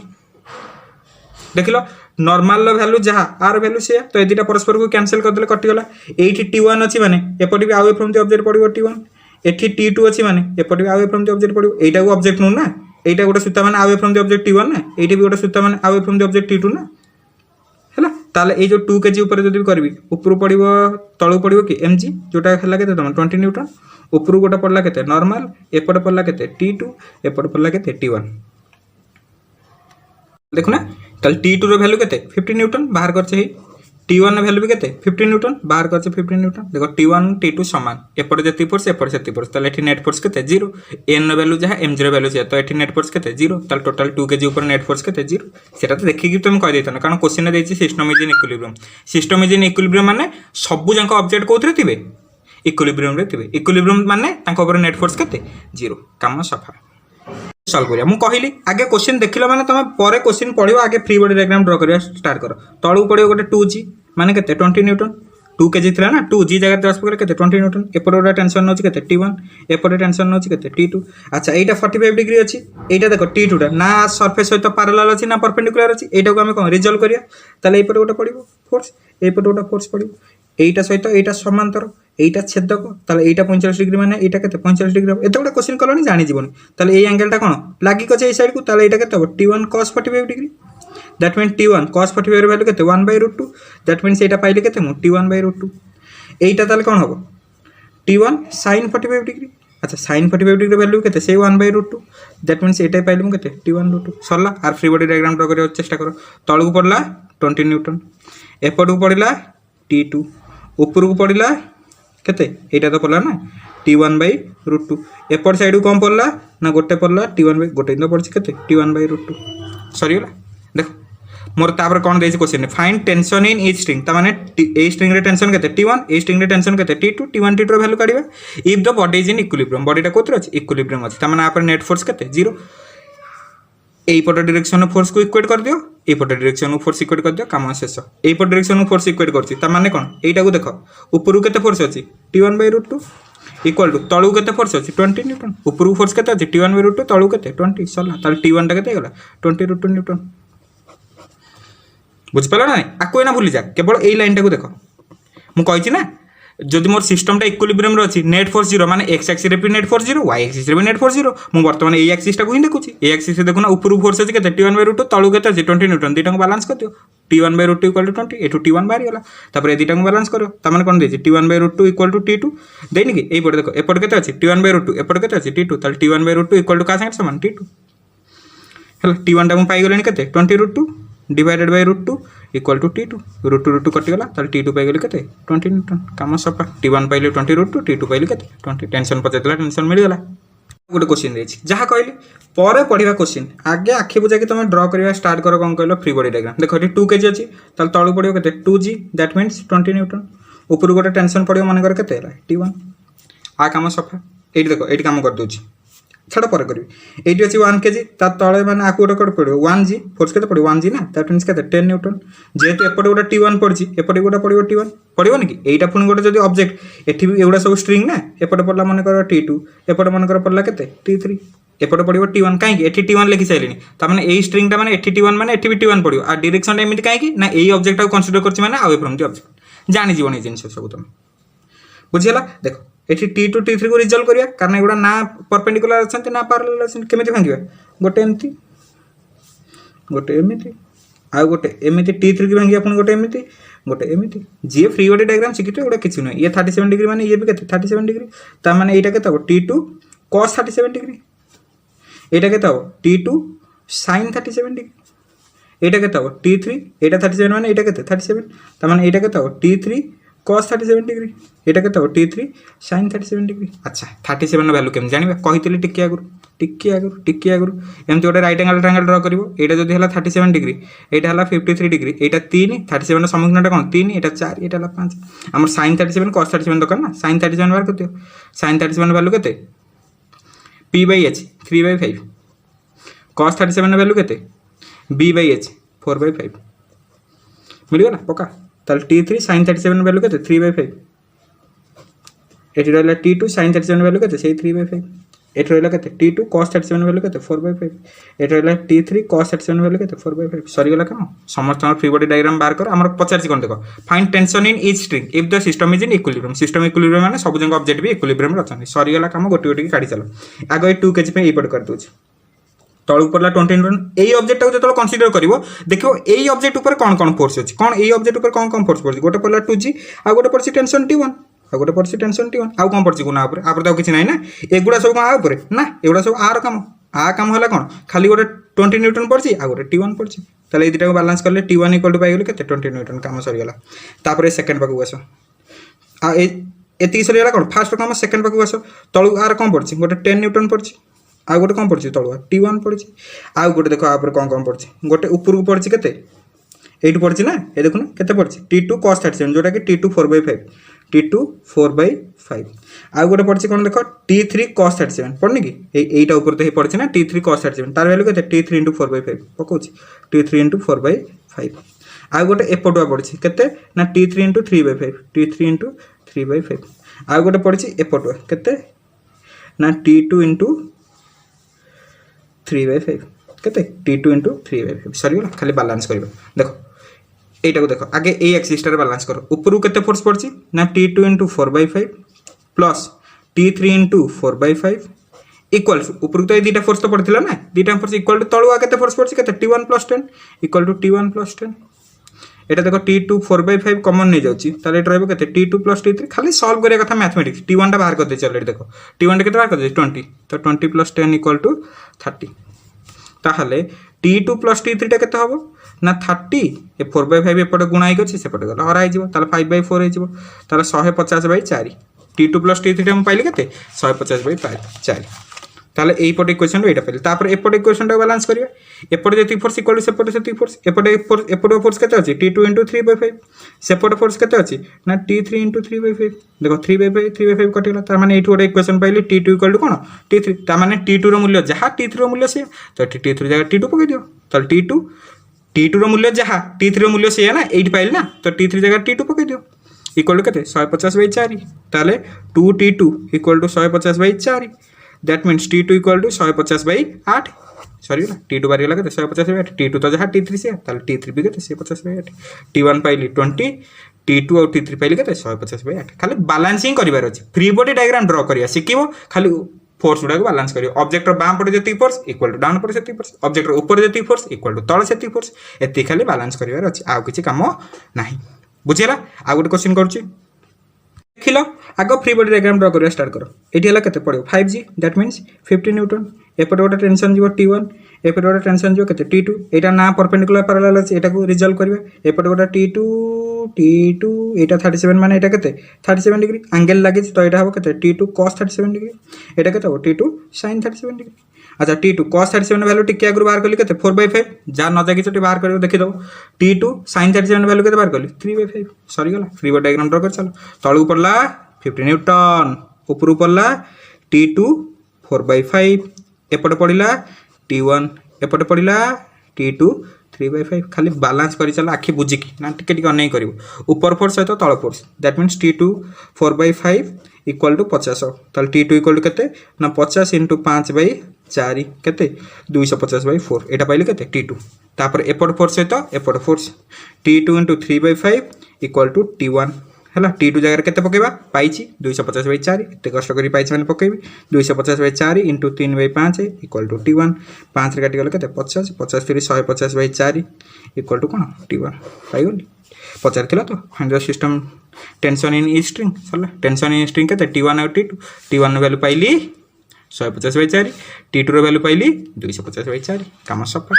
देखिलो नॉर्मल रो वैल्यू जहा आर वैल्यू से तो ए दुटा परस्पर को कैंसिल कर देले कटि गला एठी T1 अछि माने एपटी भी आवे फ्रॉम द ऑब्जेक्ट पड़िबो T1 एठी T2 अछि माने एपटी भी आवे फ्रॉम द ऑब्जेक्ट पड़िबो एटा को ऑब्जेक्ट नु ना एटा गोटे सूता माने आवे फ्रॉम द ऑब्जेक्ट T1 ना एठी भी गोटे सूता माने आवे फ्रॉम द ऑब्जेक्ट T2 ना हैला ताले ए जो 2 kg ऊपर जदी करबी ऊपर पड़िबो तळु पड़िबो कि mg जोटा हला केते तम 20 न्यूटन ऊपर गोटा पड़ला केते नॉर्मल एपट पड़ला केते T2 एपट पड़ला केते T1 देखो ना ताले T2 रो वैल्यू केते 50 न्यूटन बाहर करछे ही T1 रो वैल्यू भी केते 50 न्यूटन बाहर करछे 50 न्यूटन देखो T1 T2 समान एपट जति फोर्स एपट सेति फोर्स ताले एठी नेट फोर्स केते 0 n रो वैल्यू जहा mg रो वैल्यू से तो एठी नेट फोर्स केते 0 ताले टोटल 2 kg ऊपर नेट फोर्स केते 0 सेटा तो देखि कि तुम कह देतन कारण क्वेश्चन देछि सिस्टम इज इन इक्विलिब्रियम माने सब जंक ऑब्जेक्ट कोथरे थिबे इक्विलिब्रियम रे थिबे इक्विलिब्रियम माने तांको ऊपर नेट फोर्स केते 0 काम सफा सॉल्व करिया मु कहली आगे क्वेश्चन देखिलो माने तमे परे क्वेश्चन पढियो आगे फ्री बॉडी डायग्राम ड्रा करिया स्टार्ट करो तळु पडियो गोटे 2g माने केते 20 न्यूटन 2 kg थिला ना 2 जी जगह 10 पकड़े केते 20 न्यूटन एपटे गोटा टेंशन नउची केते T1 एपटे टेंशन नउची केते T2 अच्छा एटा 45 डिग्री अछि एटा देखो T2 टा ना सरफेस सहित पैरेलल अछि ना परपेंडिकुलर अछि एटा को हम कोन रिजल्व करिया ताले एपटे गोटा पड़िबो फोर्स एपटे गोटा फोर्स पड़िबो एटा सहित एटा समांतर एटा छेदक ताले एटा 45 डिग्री माने एटा केते 45 डिग्री एते गोटा क्वेश्चन करलनी जानि जीवनी ताले ए एंगल टा कोन लागी कछे ए साइड को ताले एटा केते हो T1 cos 45 degree that means T1 cos 45 value केते 1/√2 that means एटा पाइले केते मु T1/√2 एटा ताले कोन हबो T1 sin 45 डिग्री अच्छा sin 45 डिग्री वैल्यू केते से 1/√2 that means एटा पाइले मु केते T1/√2 सरला आर फ्री बॉडी डायग्राम ड्रा करियो चेष्टा करो तळ को पड़ला 20 न्यूटन एपट को पड़िला T2 ऊपर को पड़िला केते एटा तो पड़ला ना T1/√2 एपट साइड को कम पड़ला ना गोटे पड़ला T1 गोटे तो पड़छ केते T1/√2 सरी गला देखो मोर तापर कोन देछि question find tension in each string ता माने ए स्ट्रिंग रे टेंशन केते T1 ए स्ट्रिंग रे टेंशन केते T2 T1 T2 रो वैल्यू काढिबा if the body is in equilibrium body टा कोथरे अछि इक्विलिब्रियम अछि ता माने आपन नेट फोर्स केते 0 एई पट डायरेक्शन ऑफ फोर्स को इक्वेट कर दियो एई पट डायरेक्शन ऑफ फोर्स इक्वेट कर दियो काम शेष एई पट डायरेक्शन ऑफ फोर्स इक्वेट करछि ता माने कोन एईटा को देखो ऊपर केते फोर्स अछि T1/√2 इक्वल टू तळु केते फोर्स अछि 20 न्यूटन ऊपर फोर्स केते अछि T1/√2 तळु केते 20 सरला ताले T1 टा केते गला 20√2 न्यूटन बुझिपाला ना आको एना भूली जा केवल एई लाइन टा को देखो मु कहिछि ना जदि मोर सिस्टम टा इक्विलिब्रियम रो अछि नेट फोर्स 0 माने x एक्सिस रे भी नेट फोर्स 0 y एक्सिस रे भी नेट फोर्स 0 मु वर्तमान एई एक्सिस टा को ही देखुछि ए एक्सिस रे देखुना ऊपर फोर्स अछि केते T1/√2 तळु केते अछि 20 न्यूटन दिटा को बैलेंस कर दियो T1/√2 = 20 एटू T1 बाहर गला तापर ए दिटा को बैलेंस करो ता माने कोन देछि T1/√2 = T2 देनि कि एई पट देखो एपट केते अछि T1/√2 एपट केते अछि T2 ताल T1/√2 = का संगे समान T2 हला T1 टा मु पाई गलेनी केते 20√2 divided by √2 equal to T2 √2 कटि गला ताल T2 पाई गेले केते 20 न्यूटन काम सफा T1 पाइले 20√2 T2 पाइले केते 20 टेंशन पचेतला टेंशन मिल गला गोटे क्वेश्चन देछि जहा कहली परे पढिबा क्वेश्चन आगे आखि बुझा कि तुम ड्रा करबा स्टार्ट करो कोन कहलो फ्री बॉडी डायग्राम देखो 2 kg अछि ताल तळु पडियो केते 2g दैट मींस 20 न्यूटन ऊपर गोटे टेंशन पडियो माने कर केते हला T1 आ काम सफा एठी देखो एठी काम कर दोछि छड़ पर करबी एठी अछि 1 kg ता तळे माने आकु गोटे पडियो 1g फोर्स केते पडियो 1g ना दैट मींस केते 10 न्यूटन जेतु एपटे गोटे T1 पडछि एपटे गोटे पडियो T1 पडियो नि कि एटा पुनी गोटे जदी ऑब्जेक्ट एठी भी एउडा सब स्ट्रिंग ना एपटे पडला माने कर T2 एपटे माने कर पडला केते T3 एपटे पडियो T1 काहे कि एठी T1 लिखि साइलिनी ता माने एई स्ट्रिंग ता माने एठी T1 माने एठी भी T1 पडियो आ डायरेक्शन एमिति काहे कि ना एई ऑब्जेक्ट को कंसीडर करछि माने अवे फ्रॉम द ऑब्जेक्ट जानि जीवनी जिंस सब तुम बुझिला देखो एठी T2 T3 को रिजल्व करिया कारण एगुडा ना परपेंडिकुलर अछंती ना पैरेलल अछंती केमिति भांगिबा गोटे एमिति आ गोटे एमिति T3 की भांगिया पुन गोटे एमिति जे फ्री बॉडी डायग्राम सिकिते एगुडा किछि नै ये 37 डिग्री माने ये भी केते 37 डिग्री ता माने एटा केते हो T2 cos 37 डिग्री एटा केते हो T2 sin 37 डिग्री एटा केते हो T3 एटा 37 माने एटा केते 37 ता माने एटा केते हो T3 cos 37 डिग्री एटा केते हो T3 sin 37 डिग्री अच्छा 37 नो वैल्यू केम जानिबा कहितली टिके आगुर एमति गोटे राइट एंगल ट्रायंगल ड्रा करिवो एटा जदी हला 37 डिग्री एटा हला 53 डिग्री एटा 3 37 नो समुखनाटा कोन 3 एटा 4 एटा हला 5 हमर sin 37 cos 37 दरकार ना sin 37 बार करतियो sin 37 वैल्यू केते p/h 3/5 cos 37 वैल्यू केते b/h 4/5 मिल गला पक्का ताल T3 sin 37 वैल्यू केते 3/5 एठी रहला T2 sin 37 वैल्यू केते से 3/5 एठी रहला केते T2 cos 37 वैल्यू केते 4/5 एठी रहला T3 cos 37 वैल्यू केते 4/5 सरी गला काम समस्त फ्री बॉडी डायग्राम बार कर हमर 50 कोन देखो find tension in each string if the system is in equilibrium system equilibrium माने सब जंग ऑब्जेक्ट भी इक्विलिब्रियम रे अछन सरी गला काम गोटी गोटी काढी चलो आगे 2 kg पे एपड कर दोछ तळु पडला 20 न्यूटन एई ऑब्जेक्ट को जतलो कंसीडर करिवो देखिवो एई ऑब्जेक्ट ऊपर कोन फोर्स अछि कोन एई ऑब्जेक्ट ऊपर कोन फोर्स पड़छि गोटे पडला 2g आ गोटे पड़छि टेंशन T1 आ गोटे पड़छि टेंशन T1 आ कोन पड़छि गुना ऊपर आपर तो किछ नै ना एगुडा सब आ ऊपर ना एगुडा सब आर काम होला कोन खाली गोटे 20 न्यूटन पड़छि आ गोटे T1 पड़छि तले ए दिटा को बैलेंस करले T1 = पाई गेले केते 20 न्यूटन काम सरी गला तापर सेकंड पाकु आसो आ एति सरी गला कोन फर्स्ट काम सेकंड पाकु आसो तळु आर कोन पड़छि गोटे 10 न्यूटन पड़छि आ गोटे कोन पड़छि तळुआ T1 पड़छि आ गोटे देखो आपर कोन पड़छि गोटे ऊपर को पड़छि केते 8 पड़छि ना ए देखो ना केते पड़छि T2 cos 37 जोटा कि T2 4/5 T2 4/5 आ गोटे पड़छि कोन देखो T3 cos 37 पड़नी कि एटा ऊपर तो हे पड़छि ना T3 cos 37 तार वैल्यू केते T3 * 4/5 पकोछि T3 * 4/5 आउ गोटे एपटुआ पड़ी केते ना T3 इंटू 3/5 T3 इंटू 3/5 आउ गोटे पड़ी एपटुआ केते ना T2 इंटू 3/5 केते T2 इंटू 3/5 सरीगला खाली बालांस कर देखो এইটা দেখো আগে এই এক্সিসটারে ব্যালেন্স করো উপরু কেতে ফোর্স পড়ছি না T2 into 4/5 plus T3 into 4/5 equal to उपरु तो ये दुटा फोर्स तो पड़ता ना दुटा फोर्स इक्वल टू तलुआ केते फोर्स पड़छि केते T1 + 10 इक्वल टू T1 + 10 এটা দেখো T2 4/5 কমন नहीं যাচ্ছি তাহলে এটা রইব কেতে T2 + T3 খালি সলভ করিয়া কথা ম্যাথমেটিক্স T1 টা বাহার कर देछि অলরেডি দেখো T1 টা কেতে বাহার कर देछि 20 তো 20 + 10 इक्वल टू 30 তাহলে T2 + T3 টা কেতে হবে ना 30 ए 4/5 एपटे गुणा हो सेपटे गला हरा हो 5/4 हो तार 150/4 T2 + T3 हम पाइले के 150/4 ताले एपटे इक्वेशन एटा पाइले तापर एपटे इक्वेशन बैलेंस करिया एपटे जति फोर्स इक्वल टू सेपटे सेति फोर्स एपटे फोर्स केते अछि T2 * 3/5 सेपटे फोर्स केते अछि ना T3 * 3/5 देखो 3/5 कटिला तार माने एठु गोटे इक्वेशन पाइले T2 = कोन T3 तार माने T2 रो मूल्य जहा T3 रो मूल्य से तो T3 जगह T2 पकै दियो ताले T2 रो मूल्य जहा T3 रो मूल्य से ना 8 पाइल ना तो T3 जगह T2 पकै दियो इक्वल टू केते 150/4 ताले 2T2 = 150/4 that means T2 = 150/8 sorry ना T2 बारी गला केते 150/8 T2 तो जहा T3 से ताले T3 भी केते 150/8 T1 पाइली 20 T2 और T3 पाइली केते 150/8 खाली बैलेंसिंग करिवार अछि फ्री बॉडी डायग्राम ड्रा करिया सिकिबो खाली फोर्स गुडा को बैलेंस करियो ऑब्जेक्ट बाम पटे जति फोर्स इक्वल टू डाउन पटे जति फोर्स ऑब्जेक्ट ऊपर जति फोर्स इक्वल टू तळ जति फोर्स एति खाली बैलेंस करिवार अछि आ किछि काम नाही बुझिला आ गुड क्वेश्चन करछि देखिलो आगो फ्री बॉडी डायग्राम ड्रा करिया स्टार्ट करो एठी हला केते पड़ियो 5G दैट मींस 50 न्यूटन एपटे गोटे टेंशन जीवो T1 एपटे गोटे टेंशन जीवो केते T2 एटा ना परपेंडिकुलर पैरेलल अछि एटा को रिजॉल्व करबे एपटे गोटे T2 एटा 37 माने एटा केते 37 डिग्री एंगल लागे तो एटा हो केते T2 cos 37 डिग्री एटा केते हो T2 sin 37 डिग्री अच्छा T2 cos 37 वैल्यू टिके आगु बाहर करली केते 4/5 जा न जाकी छोटी बाहर करियो देखि दो T2 sin 37 वैल्यू केते बाहर करली 3/5 सॉरी गला फ्री बॉडी डायग्राम ड्रा कर चलो तळु पड़ला 50 न्यूटन ऊपर पड़ला T2 4/5 एपटे पड़िला T1 एपटे पड़िला T2 3/5 खाली बैलेंस करी चला आखि बुझिकी ना टिके टिके अनै करिवो ऊपर फोर्स सहित तळ force that means T2 4/5 equal to 50 ताले T2 इक्वल टू केते ना 50 * 5/4 केते 250/4 एटा पाइले केते T2 तापर एपट फोर्स सहित एपट force T2 * 3/5 equal to T1 हला T2 जगह केते पकेबा पाइची 250/4 एते कष्ट करी पाइची माने पकेबी 250/4 * 3/5 इक्वल टू T1 5 रे काटी गले केते 50 50 3 150/4 इक्वल टू कोन T1 पाइ गली पचार थिला तो find the system tension in the string सरला टेंशन इन स्ट्रिंग केते T1 और T1 रो वैल्यू पाइली 150/4 T2 रो वैल्यू पाइली 250/4 काम सफल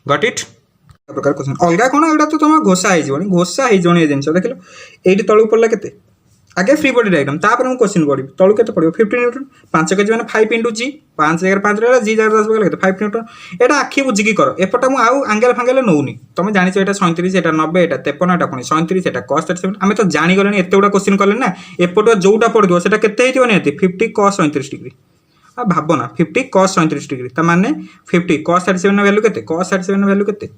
गॉट इट प्रकार क्वेश्चन अलगा कोन एटा तो तुम घोषा हे जोनी ए जिंस देखिलो एठी तळु पड़ला केते आगे फ्री बॉडी डायग्राम तापर हम क्वेश्चन पड़ी तळु केते पड़ियो 50 न्यूटन 5 केजी माने 5 * G 5 जगह 5 रहला G जगह 10 केते 5 न्यूटन एटा आखी बुझी की करो एपटा मु आउ एंगल फंगल नउनी तुम जानिछो एटा 37 एटा 90 एटा 53 एटा 37 एटा cos 37 हमें तो जानि गलेनी एते उडा क्वेश्चन करले ना एपटा जोटा पड़ियो सेटा केते हेतियो ने 50 cos 37 डिग्री आ भाबो ना 50 cos 37 डिग्री त माने 50 cos 37 वैल्यू केते cos 37 वैल्यू केते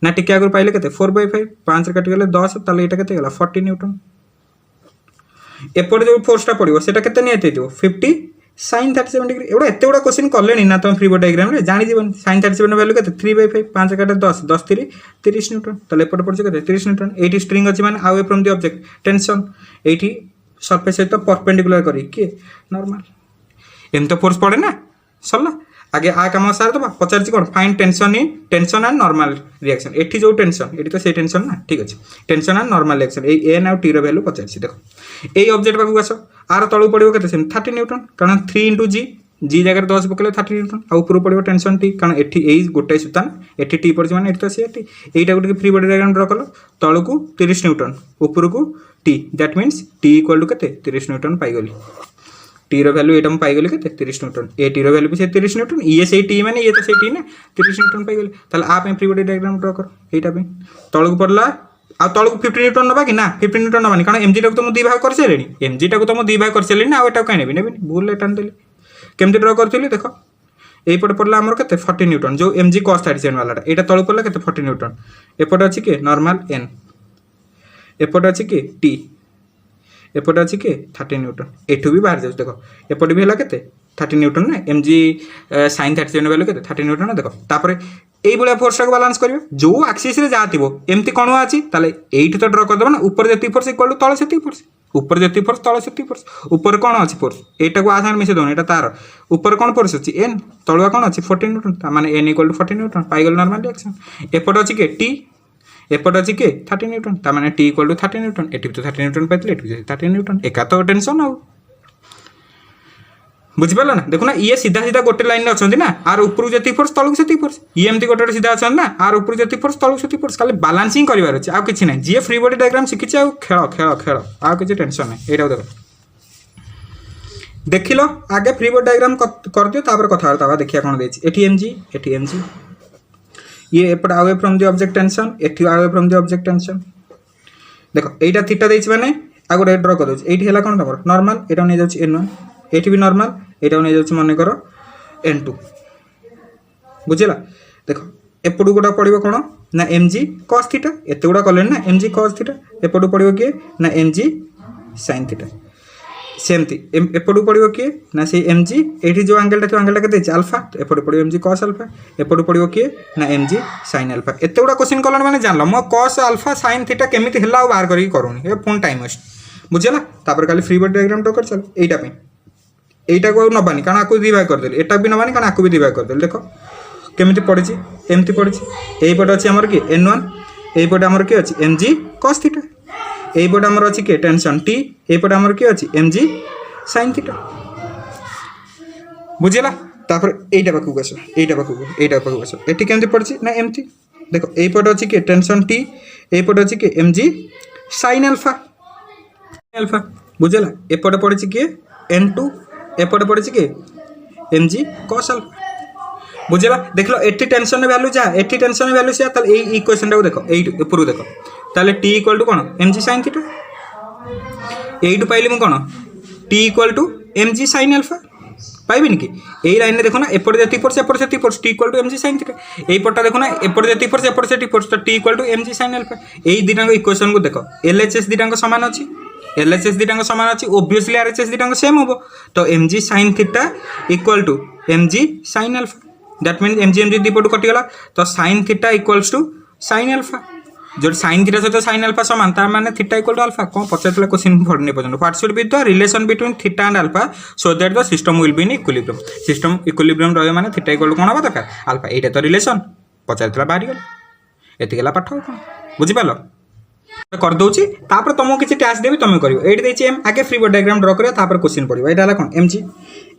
ना टिके आगु पाइले केते 4/5 5 रे काटी गले 10 ताले एटा केते गला 40 न्यूटन एपटे जो फोर्सटा पड़ियो सेटा केते ने हेतियो 50 sin 37 डिग्री एवडा एते उडा क्वेश्चन करलेनी ना तुम फ्री बॉडी डायग्राम रे जानि जीवन sin 37 वैल्यू केते 3/5 5 रे काटे 10 10 3 30 न्यूटन ताले एपटे पड़छ केते 30 न्यूटन एटी स्ट्रिंग अछि माने away from the object tension eighty surface सहित परपेंडिकुलर करी के नॉर्मल एम तो फोर्स पड़े ना सरला आगे आ काम सार दबा पचारछि कोन find tension and normal reaction एठी जो टेंशन एठी तो से टेंशन ना ठीक अछि टेंशन एंड नॉर्मल रिएक्शन ए एन और टी रो वैल्यू पचारछि देखो ए ऑब्जेक्ट बाकू आसो आर तळु पड़ियो केते 30 न्यूटन कारण 3 * G G जगह 10 पकले 30 न्यूटन आ ऊपर पड़ियो टेंशन टी कारण एठी एई गोटे सुतान एठी टी पड़छि माने एठी तो से एठी एटा गोटे फ्री बॉडी डायग्राम ड्रा करलो तळु को 30 न्यूटन ऊपर को t that means t equal to केते 30 न्यूटन पाई गली टी रो वैल्यू एटा हम पाई गले केते 30 न्यूटन ए टी रो वैल्यू भी से 30 न्यूटन ये से टी माने ये तो से टी ना 30 न्यूटन पाई गले ताले आप फ्री बॉडी डायग्राम ड्रा करो एटा पे तळु को पड़ला आ तळु को 50 न्यूटन नबा कि ना 50 न्यूटन नबानी कारण एमजी टा को तो मु दी भाग कर सेलेनी एमजी टा को तो मु दी भाग कर सेलेनी ना एटा काई नेबी भूल ले टान देली केमति ड्रा करथिली देखो এইপଟେ পড়লা আমার কেতে 40 নিউটন जो mg cos 37 वाला এটা তলে পড়লা কেতে 40 নিউটন এপটে আছে কি নরমাল n এপটে আছে কি t এপটে আছে কি 30 নিউটন এটু भी बाहर जाउछ देखो এপটে भी हला केते 30 নিউটন না mg sin 37 ভ্যালু কেতে 30 নিউটন দেখো তারপরে এই ভলিয়া ফোর্স কে ব্যালেন্স করিবে जो एक्सिस रे जा थिबो एमती कोन अछि ताले एइठी तो ड्रा कर देबो ना ऊपर जति फोर्स इक्वल टू तळे सेति फोर्स ऊपर जति फोर्स तळे सेति फोर्स ऊपर कोन अछि फोर्स एटा को आसान मिसे दोन एटा तार ऊपर कोन फोर्स अछि n तळवा कोन अछि 14 न्यूटन ता माने n इक्वल टू 14 न्यूटन पाई गेल नॉर्मल रिएक्शन एपट अछि के t एपट अछि के 30 न्यूटन ता माने t इक्वल टू 30 न्यूटन एटी तो 30 न्यूटन पाइले एटी 30 न्यूटन एका तो टेंशन आ बुझिपाल ना देखो ना ये सीधा सीधा गोटे लाइन अच्छे ना आर ऊपर जी फोर्स तलू से फोर्स ये एमती गोटे सीधा अच्छा ना आर ऊपर जी फोर्स तलू से फोर्स खाली बालांसिंग करार अच्छे आउ कि ना जी फ्री बॉडी डायग्राम शिखी खेल खेल खेल आउ किसी टेंशन नहीं यहाँ देख देख लो आगे फ्री बॉडी डायग्राम कर दियो तापर कथबार्ता देखिए कौन देछि एटी एमजी ये एपट away from the object tension एटी away from the object tension देखो एटा थीटा देछि माने आ गोटे ड्रा कर दोछि एटी हला कोन तमर नॉर्मल एटा नै जाउछि n1 एटी भी नॉर्मल एटा नै जाउछि मन करो n2 बुझिला देखो एपटू गोटा पड़िबो कोन ना mg cos थीटा एते गोटा कलेन ना mg cos थीटा एपटू पड़िबो के ना mg sin थीटा सेमती एपटू पड़िबो के ना से mg एठी जो एंगलटा तो एंगलटा केते अल्फा एपटू पड़िबो mg cos अल्फा एपटू पड़िबो के ना mg sin अल्फा एते गोटा क्वेश्चन कलन माने जानलो म cos अल्फा sin थीटा केमिति हला आ बाहर करी करूनी ए फोन टाइम वेस्ट बुझिला तापर खाली फ्री बॉडी डायग्राम तो कर चल एटा पे এইটা কো নবানি কারণ আকু ডিভাইড করে দেলি এটা বি নবানি কারণ আকু বি ডিভাইড করে দেলি দেখো কেমিতি পড়িছি এমতি পড়িছি এই পট আছে আমার কি n1 এই পট আমার কি আছে mg cos থিটা এই পট আমার আছে কি টেনশন t এই পট আমার কি আছে mg sin থিটা বুঝিলা তারপর এইটা পাকু গেছো এইটা পাকু গেছো এটি কেমতি পড়ছি না এমতি দেখো এই পট আছে কি টেনশন t এই পট আছে কি mg sin अल्फा বুঝিলা এপটে পড়ছি কি n2 एपटे पड़े कि mg cos अल्फा बुझेगा देख लो एटी टेंशन वैल्यू जा एटी टेंशन वैल्यू से ताले ए इक्वेशन टाको देखो एई ऊपर देखो ताले t इक्वल टू कोन mg sin थीटा एइटू पाइली म कोन t equal to mg sin alpha पाइबिन कि एई लाइन रे देखो ना एपटे जति फोर्स एपटे जति force t equal to mg sin theta एई पट्टा देखो ना एपटे जति फोर्स एपटे जति फोर्स तो t equal to mg sin alpha एई दिटांग इक्वेशन को देखो LHS दिटांग समान अछि LHS दिटांग समान अछि ऑब्वियसली RHS दिटांग सेम होबो तो mg sin theta equal to mg sin alpha that means mg दीपटू कटि गला तो sin theta equals to sin alpha जो sin थीटा सहित sin अल्फा समान तार माने थीटा इक्वल टू अल्फा कोन पछतला क्वेश्चन पढने पर्यंत what should be the relation between theta and alpha so that the system will be in equilibrium system equilibrium रहे माने थीटा इक्वल टू कोन होबा दरकार अल्फा एटा तो रिलेशन पछतला बाहरी गला एति गला पाठ कोन बुझि पालो कर दउची तापर तुमको किसी टास्क देबी तुम करियो एडी देछि एम आगे फ्री बॉडी डायग्राम ड्रा करियो तापर क्वेश्चन पड़ियो एटा हला कोन mg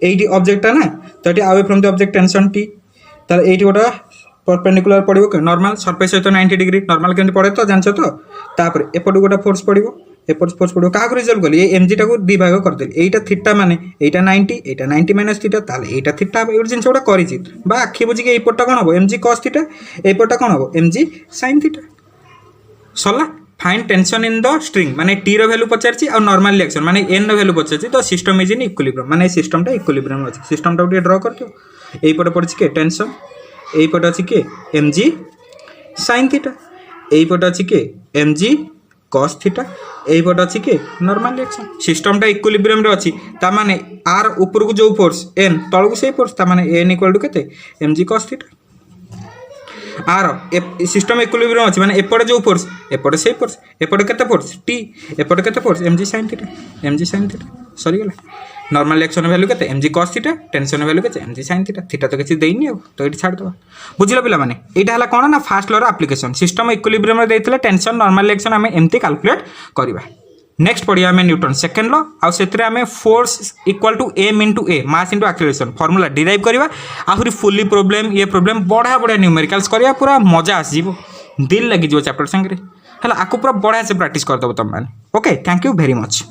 एडी ऑब्जेक्ट ना तो eighty away from the object tension t त एटी गोटा परपेंडिकुलर पड़ियो के नॉर्मल सरफेस सहित 90 डिग्री नॉर्मल केमति पड़े तो जानछो तो तापर एपटू गोटा फोर्स पड़ियो एपट फोर्स पड़ियो का रिजल्व करली ए mg टाको दी भाग कर देली एटा थीटा माने एटा 90 एटा 90 माइनस थीटा ताले एटा थीटा एउ जिंस गोटा करिछि बा आखि बुझी के एपटटा कोन हो mg cos थीटा एपटटा कोन हो mg sin थीटा सला find tension in the string माने टी रो वैल्यू पचारछि और नॉर्मल रिएक्शन माने n रो वैल्यू पचारछि तो सिस्टम इज इन इक्विलिब्रियम माने सिस्टम टा इक्विलिब्रियम अछि सिस्टम टा उठे ड्रा करथियो एई पटे पड़छि के टेंशन एई पटे अछि के mg sin थीटा एई पटे अछि के mg cos थीटा एई पटे अछि के नॉर्मल रिएक्शन सिस्टम टा इक्विलिब्रियम रे अछि ता माने r ऊपर को जो फोर्स n तळ को से फोर्स ता माने n इक्वल टू केते mg cos थीटा आर सिस्टम इक्विलिब्रियम अछि माने एपटे जो फोर्स एपटे से फोर्स एपटे केते फोर्स t एपटे केते फोर्स mg sin थीटा सरी गेला नॉर्मल रिएक्शन वैल्यू केते mg cos theta tension value केते mg sin थीटा थीटा तो किछि देइनी तो एठी छाड़ दबा बुझिलो पिला माने एटा हला कोन ना फर्स्ट लॉ रो एप्लीकेशन सिस्टम इक्विलिब्रियम रे देथिले टेंशन नॉर्मल रिएक्शन हमें एम्ति कैलकुलेट करबा नेक्स्ट पढ़िया आम न्यूटन सेकेंड लॉ आउ से आम force equal to m into a mass into acceleration formula derive करवा आहरी फुल्ली प्रोब्लेम ये प्रोब्लेम बढ़िया बढ़िया न्यूमेरिकल्स करवा पूरा मजा आसो दिल लगी चैप्टर संगे है आपको पूरा बढ़िया से प्रैक्टिस करदेव तुम मैंने okay thank you very much.